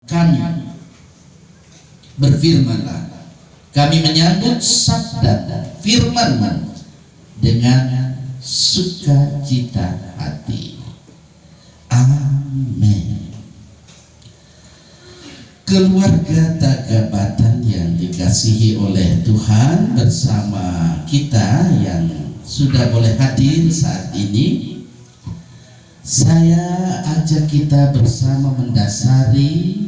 kami berfirmanlah, kami menyambut sabda firman-Mu dengan sukacita hati. Amin. Keluarga Tagabatan yang dikasihi oleh Tuhan, bersama kita yang sudah boleh hadir saat ini, saya ajak kita bersama mendasari,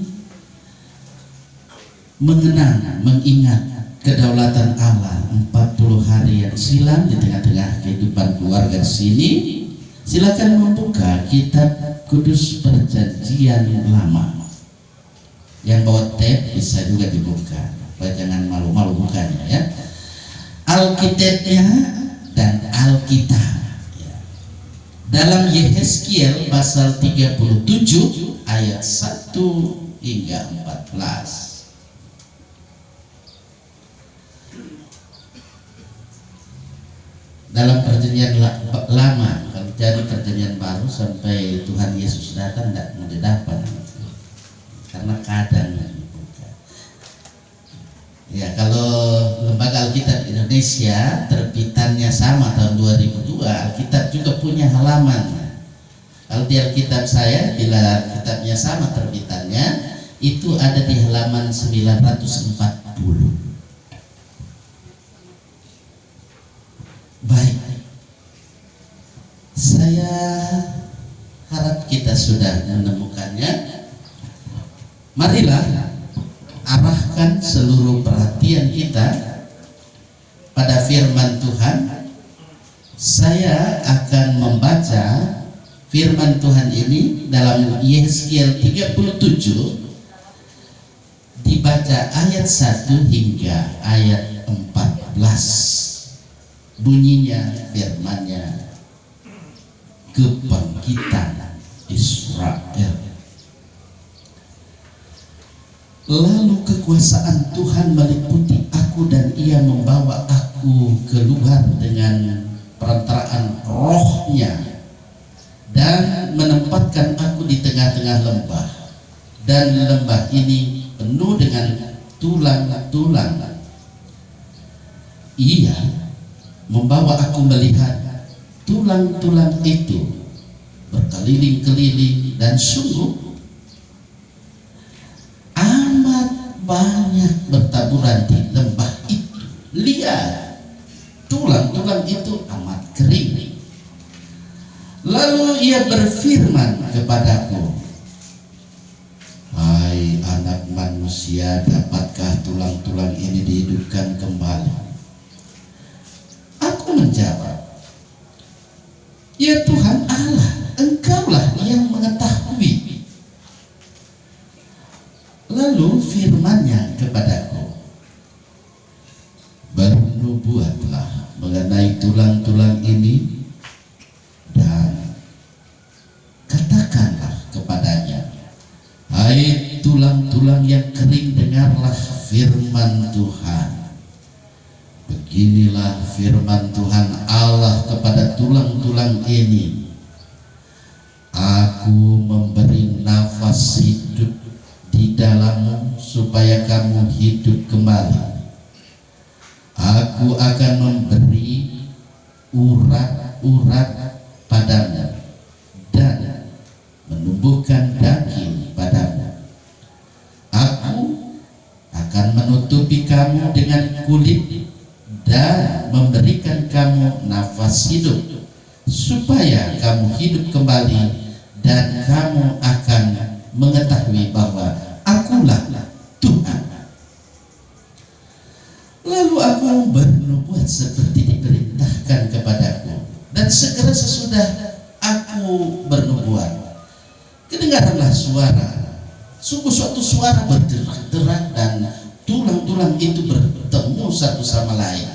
mengenang, mengingat kedaulatan Allah 40 hari yang silam di tengah-tengah kehidupan keluarga sini. Silakan membuka kitab Kudus Perjanjian Lama. Yang bawa tab bisa juga dibuka, jangan malu-malu bukanya ya. Alkitabnya dan Alkitab ya. Dalam Yehezkiel pasal 37 ayat 1 hingga 14. Dalam perjanjian lama, kalau jadi perjanjian baru sampai Tuhan Yesus datang tidak mau didapat, karena kadang dibuka. Ya, kalau Lembaga Alkitab Indonesia terbitannya sama tahun 2002, Alkitab juga punya halaman. Kalau di Alkitab saya, bila Alkitabnya sama terbitannya, itu ada di halaman 940. Baik, saya harap kita sudah menemukannya. Marilah arahkan seluruh perhatian kita pada firman Tuhan. Saya akan membaca firman Tuhan ini dalam Yehezkiel 37, dibaca ayat 1 hingga ayat 14. Bunyinya firmannya, kebangkitan Israel. Lalu kekuasaan Tuhan meliputi aku dan Ia membawa aku keluar dengan perantaraan Roh-Nya dan menempatkan aku di tengah-tengah lembah, dan lembah ini penuh dengan tulang-tulang. Ia membawa aku melihat tulang-tulang itu berkeliling-keliling, dan sungguh amat banyak bertaburan di lembah itu. Lihat, tulang-tulang itu amat kering. Lalu Ia berfirman kepadaku, hai anak manusia, dapatkah tulang-tulang ini dihidupkan kembali? Aku menjawab, ya Tuhan Allah, Engkaulah yang mengetahui. Lalu firman-Nya kepadaku, bernubuatlah mengenai tulang-tulang ini dan katakanlah kepadanya, hai tulang-tulang yang kering, dengarlah firman Tuhan. Beginilah firman Tuhan Allah kepada tulang-tulang ini, aku memberi nafas hidup di dalammu supaya kamu hidup kembali. Aku akan memberi urat-urat padamu dan menumbuhkan daging padamu. Aku akan menutupi kamu dengan kulit dan memberikan kamu nafas hidup supaya kamu hidup kembali, dan kamu akan mengetahui bahwa Akulah Tuhan. Lalu aku bernubuat seperti diperintahkan kepadaku, dan segera sesudah aku bernubuat, kedengaranlah suara, sungguh suatu suara berderak-derak, dan tulang-tulang itu bertemu satu sama lain.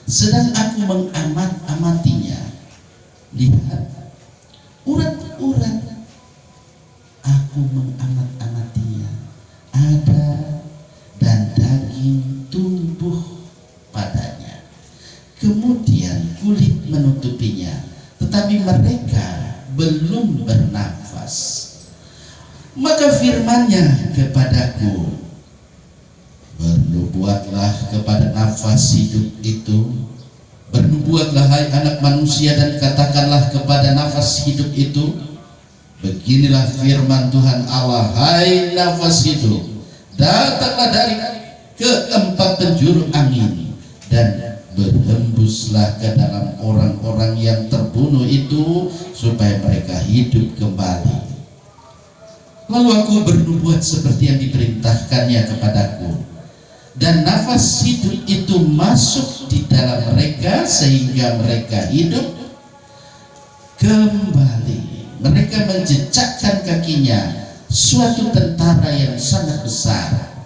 Sedang aku mengamatinya, lihat, urat-urat. Aku mengamat-amatinya, ada, dan daging tumbuh padanya. Kemudian kulit menutupinya, tetapi mereka belum bernafas. Maka firman-Nya kepada kepadaku, bernubuatlah kepada nafas hidup itu, bernubuatlah hai anak manusia, dan katakanlah kepada nafas hidup itu, beginilah firman Tuhan Allah, hai nafas hidup, datanglah dari keempat penjuru angin dan berhembuslah ke dalam orang-orang yang terbunuh itu, supaya mereka hidup kembali. Lalu aku bernubuat seperti yang diperintahkannya kepadaku, dan nafas hidup itu masuk di dalam mereka sehingga mereka hidup kembali. Mereka menjejakkan kakinya suatu tentara yang sangat besar.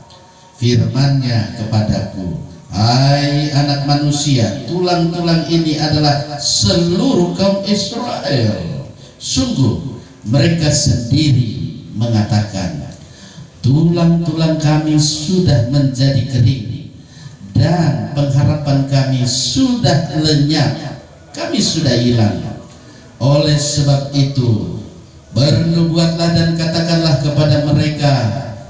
Firman-Nya kepadaku, hai anak manusia, tulang-tulang ini adalah seluruh kaum Israel. Sungguh mereka sendiri mengatakan, tulang-tulang kami sudah menjadi kering dan pengharapan kami sudah lenyap, kami sudah hilang. Oleh sebab itu, bernubuatlah dan katakanlah kepada mereka,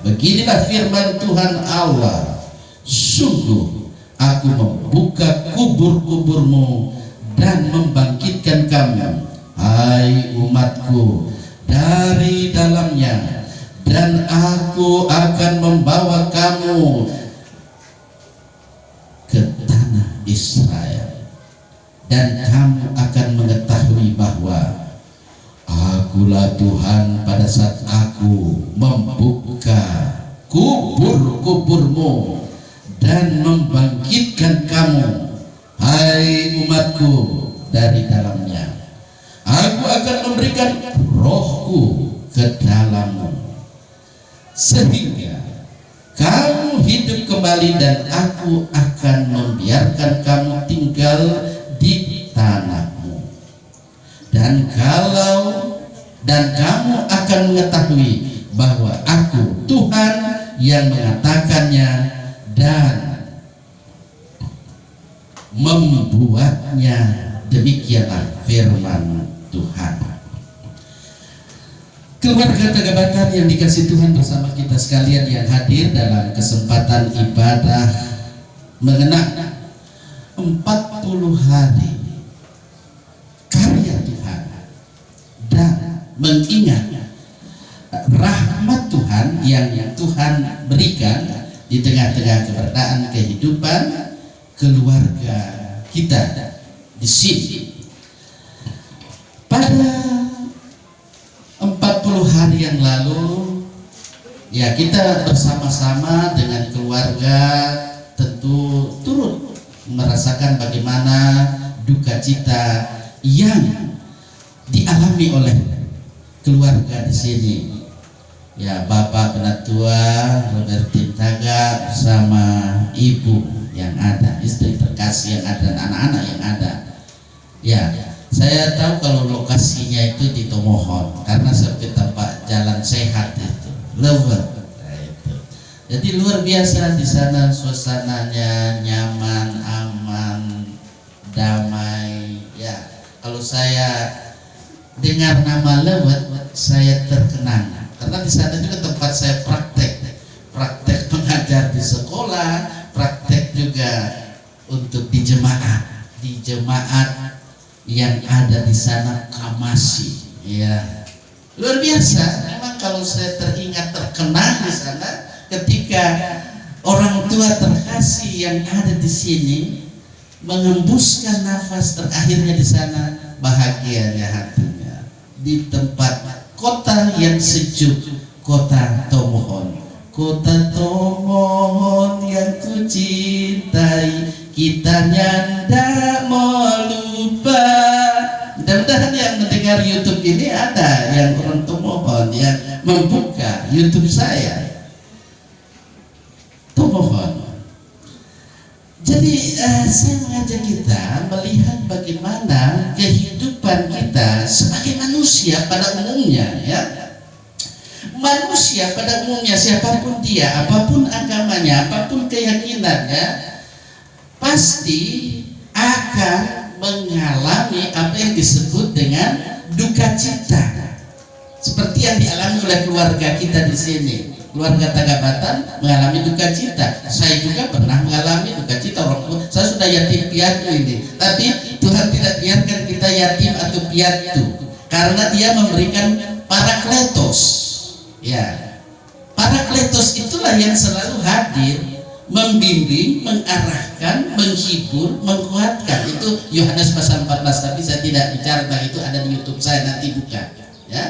beginilah firman Tuhan Allah, sungguh aku membuka kubur-kuburmu dan membangkitkan kamu, hai umatku, dari dalamnya, dan aku akan membawa kamu ke tanah Israel, dan kamu akan mengetahui bahwa akulah Tuhan pada saat aku membuka kubur-kuburmu dan membangkitkan kamu, hai umatku, dari dalamnya. Aku akan memberikan rohku ke dalammu, sehingga kamu hidup kembali, dan aku akan membiarkan kamu tinggal di tanahmu. Dan kamu akan mengetahui bahwa aku Tuhan yang mengatakannya dan membuatnya. Demikianlah firman Tuhan. Keluarga Tagabatan yang dikasih Tuhan, bersama kita sekalian yang hadir dalam kesempatan ibadah mengenang 40 hari karya Tuhan dan mengingat rahmat Tuhan yang Tuhan berikan di tengah-tengah keberadaan kehidupan keluarga kita di sini. Pada 40 hari yang lalu, ya, kita bersama-sama dengan keluarga tentu turut merasakan bagaimana duka cita yang dialami oleh keluarga di sini. Ya, Bapak Penatua Robertin Taga bersama Ibu yang ada, istri terkasih yang ada, dan anak-anak yang ada. Ya, saya tahu kalau lokasinya itu di Tomohon, karena seperti tempat jalan sehat itu, lewat. Nah, itu. Jadi luar biasa di sana, suasananya nyaman, aman, damai. Ya, kalau saya dengar nama lewat, saya terkenang, karena di sana juga tempat saya praktek mengajar di sekolah, praktek juga untuk di jemaat yang ada di sana, Kamasi. Ya, luar biasa. Memang kalau saya teringat terkenang di sana ketika orang tua terkasih yang ada di sini mengembuskan nafas terakhirnya di sana, bahagianya hatinya di tempat kota yang sejuk, kota Tomohon. Kota Tomohon yang ku cintai, kita ndak mau lupa. Mudah-mudahan yang mendengar YouTube ini ada yang orang Tomohon yang membuka YouTube saya. Tomohon. Jadi saya mengajak kita melihat bagaimana kehidupan kita sebagai manusia pada umumnya, ya. Manusia pada umumnya, siapapun dia, apapun agamanya, apapun keyakinannya, pasti akan mengalami apa yang disebut dengan duka cita, seperti yang dialami oleh keluarga kita di sini. keluarga Tagabatan mengalami duka cita. Saya juga pernah mengalami duka cita. Orang tua saya sudah yatim piatu ini, tapi Tuhan tidak biarkan kita yatim atau piatu, karena Dia memberikan Parakletos. Ya, Parakletos itulah yang selalu hadir, membimbing, mengarahkan, menghibur, menguatkan. Itu Yohanes pasal 14, tapi saya tidak bicara tentang itu, ada di YouTube saya, nanti buka. Ya.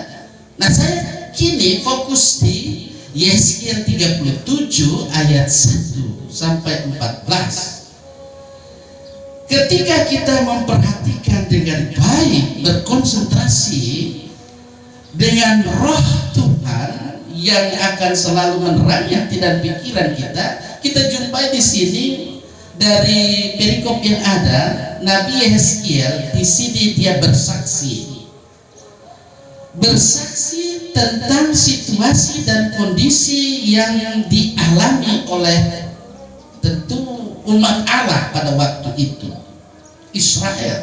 Nah, saya kini fokus di Yeskiel 37 ayat 1 sampai 14. Ketika kita memperhatikan dengan baik, berkonsentrasi dengan roh Tuhan yang akan selalu menerangi hati dan pikiran kita jumpai di sini dari perikop yang ada, Nabi Yeskiel di sini dia bersaksi tentang situasi dan kondisi yang dialami oleh tentu umat Allah pada waktu itu, Israel.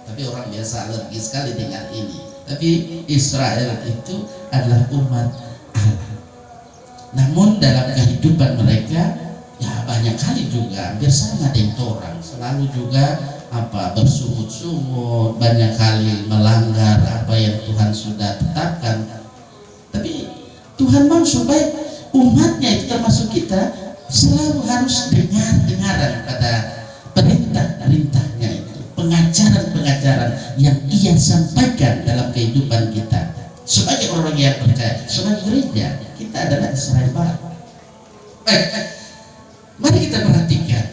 Tapi orang biasa alergi sekali dengan ini. Tapi Israel itu adalah umat Allah. Namun dalam kehidupan mereka ya banyak kali juga hampir sama dengan orang, selalu juga bersungut-sungut, banyak kali melanggar apa yang Tuhan sudah tetapkan. Tapi Tuhan mau supaya umatnya itu termasuk kita selalu harus dengar-dengaran pada perintah-perintahnya itu, pengajaran-pengajaran yang Ia sampaikan dalam kehidupan kita sebagai orang yang percaya, sebagai gereja. Kita adalah Israel Barat. Baik, mari kita perhatikan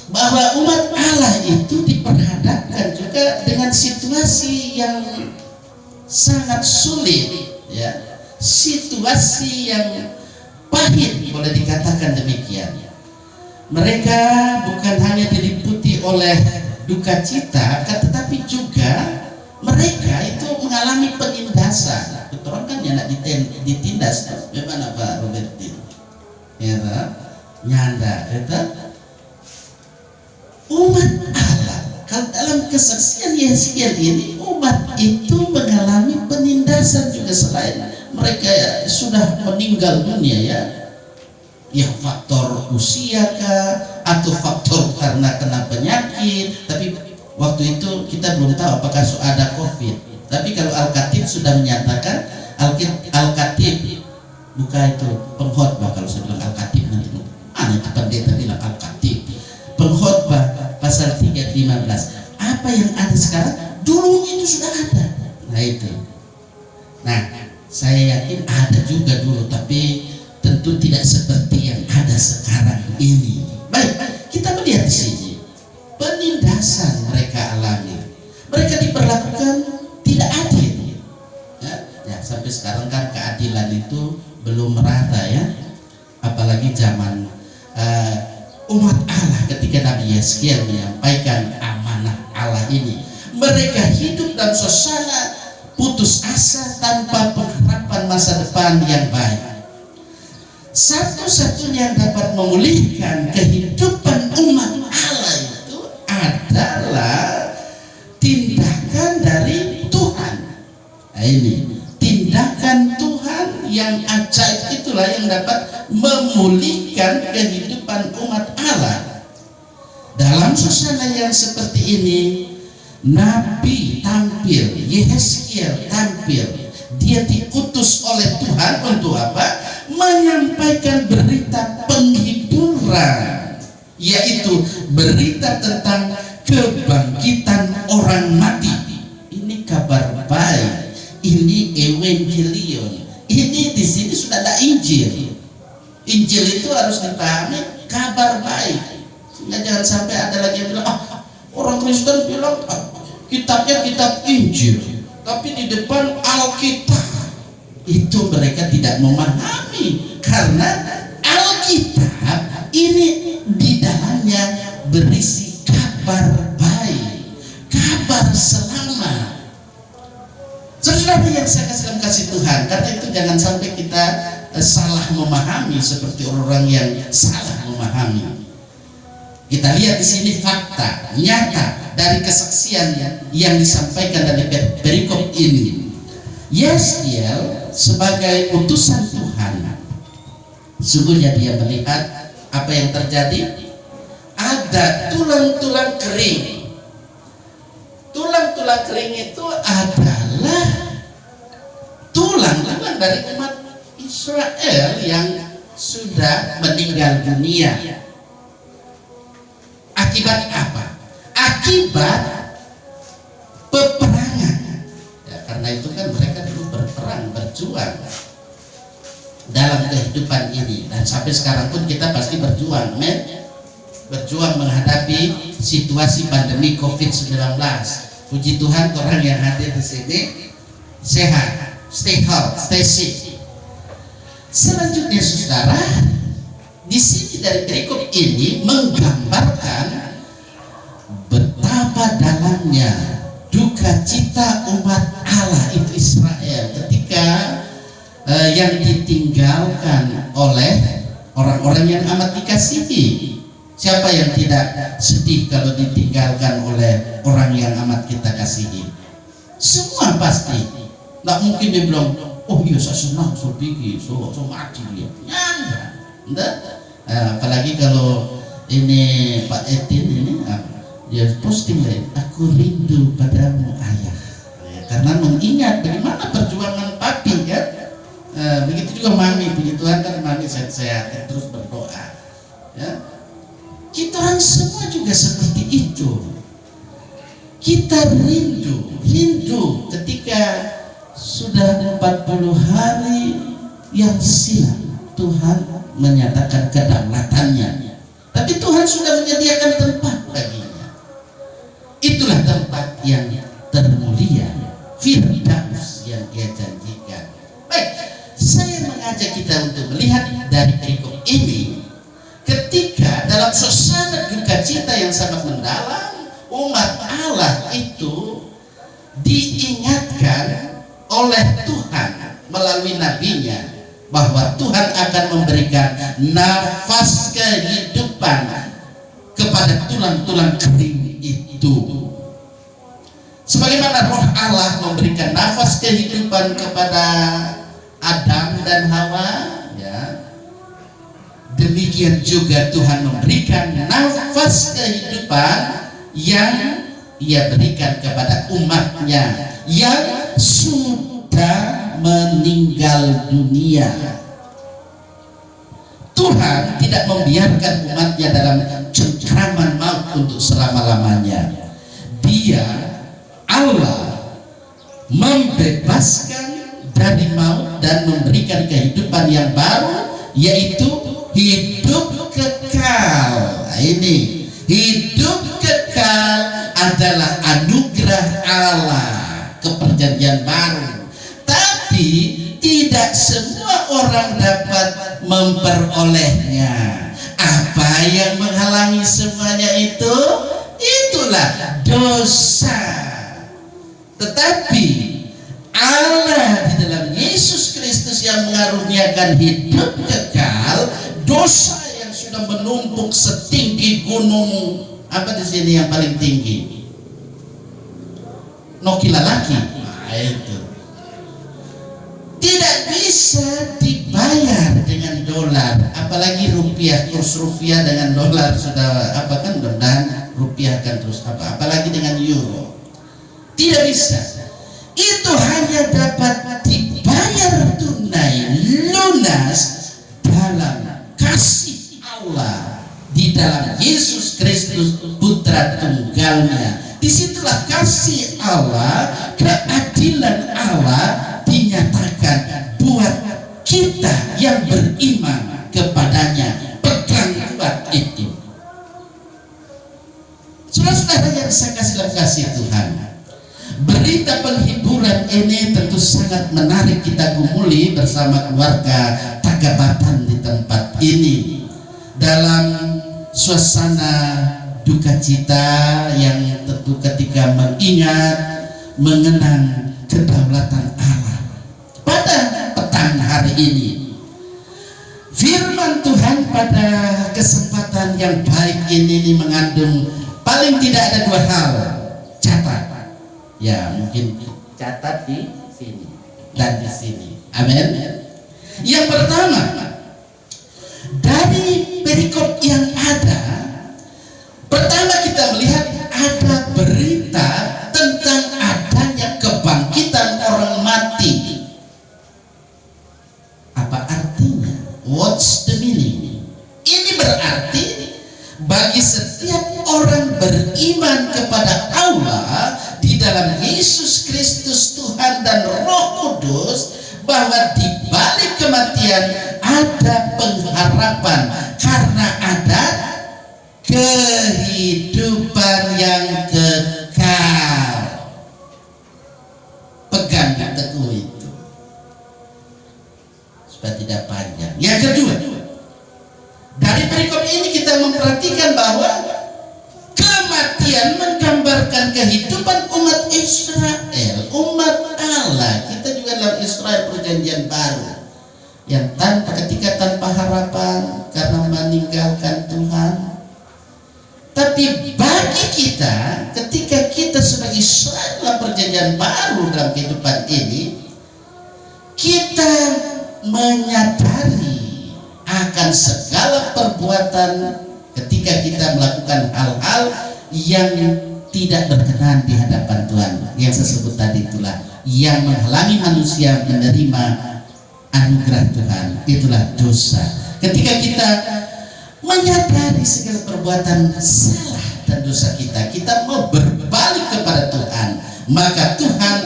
bahwa umat Allah itu diperhadapkan juga dengan situasi yang sangat sulit, ya, situasi yang pahit, boleh dikatakan demikian. Mereka bukan hanya diliputi oleh duka cita, tetapi juga mereka itu mengalami penindasan. Betul kan ya, nak ditindas, bagaimana Pak Robertin? Ya, nyanda, itu umat Allah. Kalau dalam kesaksian Yeskiel ini, umat itu mengalami penindasan juga, selain mereka sudah meninggal dunia, ya faktor usia kah, atau faktor karena kena penyakit. Tapi waktu itu kita belum tahu apakah ada COVID. Tapi kalau Al-Khatib sudah menyatakan, Al-Khatib buka itu pengkhotbah, kalau saya bilang Al-Khatib nanti itu pendeta bilang Al-Khatib, pengkhotbah pasal 3:15. Apa yang ada sekarang dulu itu sudah ada. Nah itu. Nah, saya yakin ada juga dulu, tapi tentu tidak seperti yang ada sekarang ini. Baik, kita melihat di sini penindasan mereka alami. Mereka diperlakukan tidak adil. Ya, sampai sekarang kan keadilan itu belum merata, ya. Apalagi zaman umat Allah ketika Nabi Yeskiel menyampaikan amanah Allah ini, mereka hidup dalam suasana putus asa tanpa pengharapan masa depan yang baik. Satu-satunya yang dapat memulihkan kehidupan umat Allah itu adalah tindakan dari Tuhan. Nah, ini tindakan Tuhan yang ajaib, itulah yang dapat memulihkan kehidupan umat Allah. Dalam suasana yang seperti ini, Nabi tampil, Yeskiel tampil. Dia diutus oleh Tuhan untuk apa? Menyampaikan berita penghiburan, yaitu berita tentang kebangkitan orang mati. Ini kabar baik, ini evangelion. Ini di sini sudah ada Injil. Injil itu harus dipahami kabar baik. Sehingga jangan sampai ada lagi yang bilang, orang Kristen bilang kitabnya kitab Injil, tapi di depan Alkitab. Itu mereka tidak memahami, karena Alkitab ini di dalamnya berisi kabar baik, kabar selamat. Saudara yang saya kasih Tuhan, karena itu jangan sampai kita salah memahami seperti orang-orang yang salah memahami. Kita lihat di sini fakta nyata dari kesaksian yang disampaikan dari perikop ini. Yeskiel sebagai utusan Tuhan Sungguhnya dia melihat apa yang terjadi. Ada tulang-tulang kering. Tulang-tulang kering itu adalah tulang-tulang dari umat Israel yang sudah meninggal dunia. Akibat apa? Akibat peperangan. Ya, karena itu kan mereka dulu berperang, berjuang dalam kehidupan ini, dan sampai sekarang pun kita pasti berjuang, berjuang menghadapi situasi pandemi COVID-19. Puji Tuhan, orang yang hadir di sini sehat, stay healthy, stay safe. Selanjutnya, saudara, di sini dari perikop ini menggambarkan betapa dalamnya duka cita umat Allah itu Israel ketika yang ditinggalkan oleh orang-orang yang amat dikasihi. Siapa yang tidak sedih kalau ditinggalkan oleh orang yang amat kita kasihi? Semua pasti. Nggak mungkin dia bilang, oh iya saya senang, saya pergi, saya mati dia. Enggak. Apalagi kalau ini Pak Etin ini, dia posting lain, aku rindu padamu ayah. Karena mengingat bagaimana perjuangan papi kan. Begitu juga mami, puji Tuhan kan mami sehat-sehat, terus berdoa. Ya. Kita orang semua juga seperti itu. Kita rindu ketika sudah 40 hari yang silam Tuhan menyatakan kedaulatannya. Tapi Tuhan sudah menyediakan tempat baginya. Itulah tempat yang termulia, Firdaus yang Dia janjikan. Baik, saya mengajak kita untuk melihat dari perikop ini, ketika dalam suasana duka cita yang sangat mendalam, umat Allah itu diingatkan oleh Tuhan melalui nabinya bahwa Tuhan akan memberikan nafas kehidupan kepada tulang-tulang kering itu. Sebagaimana roh Allah memberikan nafas kehidupan kepada Adam dan Hawa, ya, demikian juga Tuhan memberikan nafas kehidupan yang Ia berikan kepada umatnya yang sudah meninggal dunia. Tuhan tidak membiarkan umatnya dalam cengkraman maut untuk selama-lamanya. Dia, Allah, membebaskan dari maut dan memberikan kehidupan yang baru, yaitu hidup kekal. Nah, ini hidup kekal adalah anugerah Allah ke perjanjian baru, tapi tidak semua orang dapat memperolehnya. Apa yang menghalangi semuanya itu? Itulah dosa. Tetapi Allah di dalam Yesus Kristus yang mengaruniakan hidup kekal, dosa yang sudah menumpuk setinggi gunung, apa di sini yang paling tinggi? Nokilalaki. Nah, itu tidak bisa dibayar dengan dolar, apalagi rupiah. Kurs rupiah dengan dolar sudah apa kan, dan rupiah akan terus apa, apalagi dengan euro. Tidak bisa. Itu hanya dapat dibayar tunai, lunas dalam kasih Allah di dalam Yesus Kristus Putra Tunggalnya. Disitulah kasih Allah, keadilan Allah dinyatakan buat kita yang beriman kepadanya. Pegang kuat itu. Saudara-saudara yang saya kasih Tuhan, berita penghiburan ini tentu sangat menarik kita gumuli bersama keluarga Tagabatan di tempat ini dalam suasana duka cita yang tentu ketika mengingat, mengenang kedaulatan Allah. Pada petang hari ini, firman Tuhan pada kesempatan yang baik ini mengandung paling tidak ada dua hal. Catat. Ya, mungkin catat di sini dan di sini. Amin. Yang pertama, What's the meaning? Ini berarti bagi setiap orang beriman kepada Allah di dalam Yesus Kristus Tuhan dan Roh Kudus, bahwa di balik kematian ada pengharapan karena ada kehidupan yang kekal. Pegang teguh itu supaya tidak panjang. Yang kedua, dari perikop ini kita memperhatikan bahwa kematian menggambarkan kehidupan umat Israel, umat Allah. Kita juga dalam Israel perjanjian baru yang ketika tanpa harapan karena meninggalkan Tuhan. Tapi bagi kita, ketika kita sebagai Israel dalam perjanjian baru dalam kehidupan ini, kita menyadari akan segala perbuatan ketika kita melakukan hal-hal yang tidak berkenan di hadapan Tuhan, yang saya sebut tadi itulah yang menghalangi manusia menerima anugerah Tuhan, itulah dosa. Ketika kita menyadari segala perbuatan salah dan dosa kita mau berbalik kepada Tuhan, maka Tuhan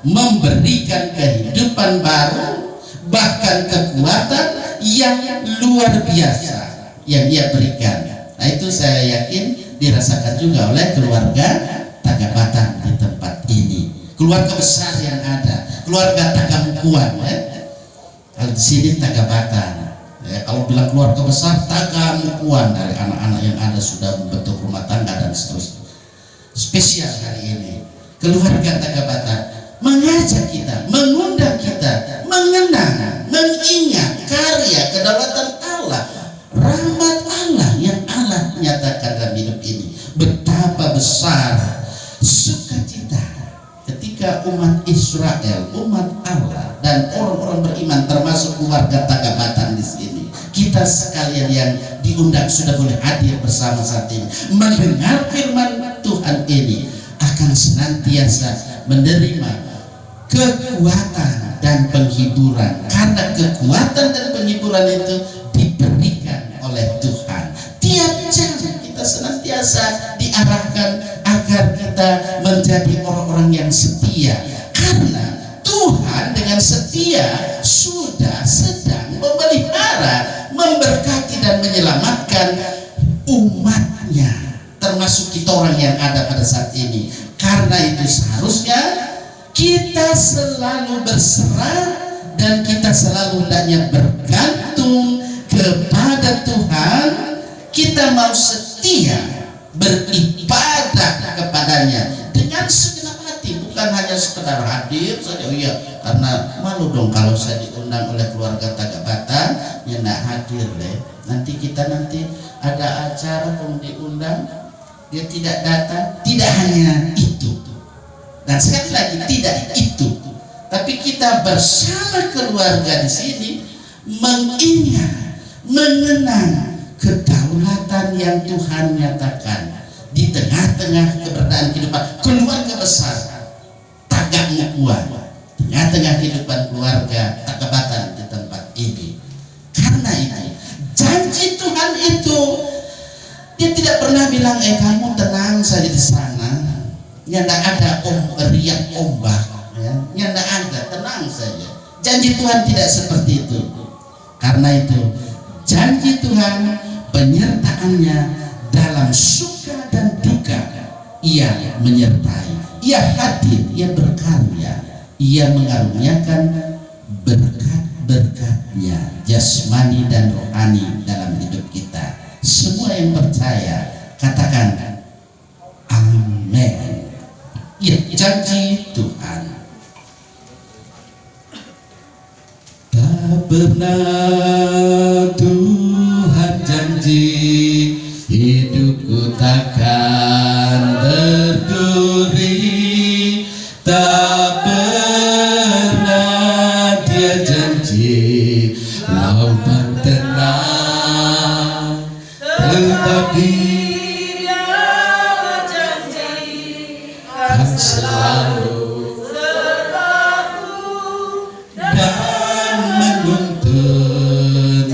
memberikan kehidupan baru, bahkan kekuatan yang luar biasa yang Dia berikan. Nah, itu saya yakin dirasakan juga oleh keluarga Tagabatan di tempat ini, keluarga besar yang ada, keluarga Tagamukuan. Kalau di sini Tagabatan. Kalau bilang keluarga besar, Tagamukuan, dari anak-anak yang ada sudah membentuk rumah tangga dan seterusnya. Spesial hari ini keluarga Tagabatan mengajak kita, mengundang kita mengenang, mengingat karya kedaulatan Allah, rahmat Allah yang Allah nyatakan dalam hidup ini. Betapa besar sukacita ketika umat Israel, umat Allah dan orang-orang beriman termasuk keluarga Tagabatan di sini, kita sekalian yang diundang sudah boleh hadir bersama saat ini, mendengar firman Tuhan ini, akan senantiasa menerima kekuatan dan penghiburan, karena kekuatan dan penghiburan itu diberikan oleh Tuhan. Tiap jam kita senantiasa diarahkan agar kita menjadi orang-orang yang setia, karena Tuhan dengan setia sudah sedang memelihara, memberkati dan menyelamatkan umatnya, termasuk kita orang yang ada pada saat ini. Karena itu seharusnya kita selalu berserah dan kita selalu hendaknya bergantung kepada Tuhan. Kita mau setia beribadah kepadanya dengan segenap hati, bukan hanya sekedar hadir saja. Oh iya, karena malu dong kalau saya diundang oleh keluarga Tagabatan ya nggak hadir deh. Nanti kita ada acara kalau diundang dia tidak datang. Tidak hanya itu, dan sekali lagi tidak itu, tapi kita bersama keluarga di sini mengingat, mengenang kedaulatan yang Tuhan nyatakan di tengah-tengah keberadaan kehidupan keluarga besar Tagamukuan, tengah-tengah kehidupan keluarga Tagabatan di tempat ini. Karena itu janji Tuhan itu, Dia tidak pernah bilang kamu tenang saja di sana, ya tidak ada riak ombak, ya tidak ada, tenang saja. Janji Tuhan tidak seperti itu. Karena itu janji Tuhan, penyertaannya dalam suka dan duka, Ia menyertai, Ia hadir, Ia berkarya, Ia mengaruniakan berkat-berkatnya jasmani dan rohani dalam hidup kita. Semua yang percaya katakan amin. Ya, janji Tuhan. Tak pernah Tuhan janji hidupku takkan berduri, tak pernah Dia janji lautan tenang, tetapi Dia berjanji akan selalu berlaku dan menuntun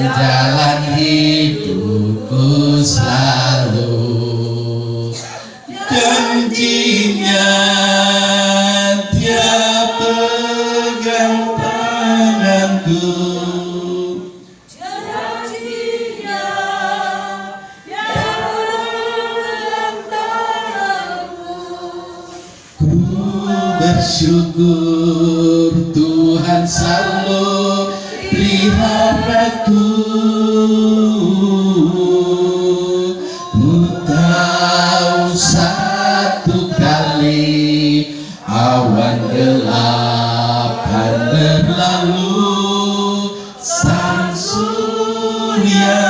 bersyukur Tuhan selalu peliharaku. Ku tahu satu kali awan gelap akan berlalu, sang surya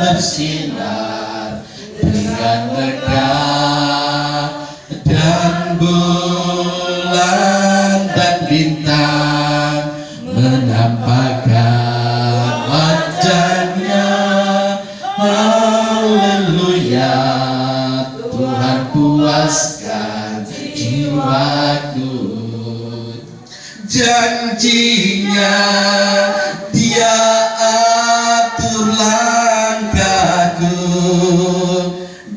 bersinar dengan megah, dan bulan dan bintang menampakkan wajahnya. Haleluya, Tuhan puaskan jiwaku. Janjinya Dia atur langkahku,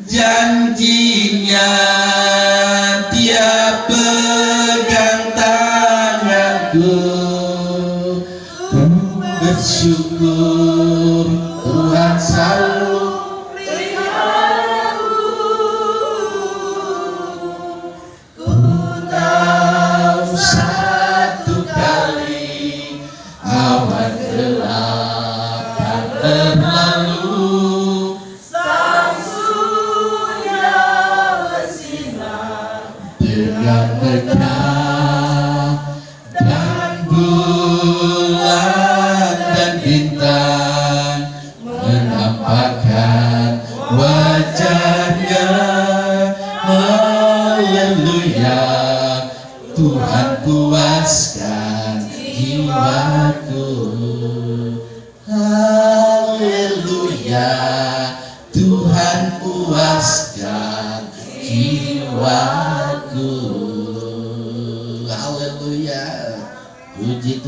janjinya Dia pegang tanganku. Ku bersyukur Tuhan selalu peliharaku. Ku tahu satu kali awan gelap akan berlalu, sang surya bersinar dengan megah, dan bulan dan bintang menampakkan wajahnya. Haleluya, Tuhan puaskan jiwaku. Haleluya.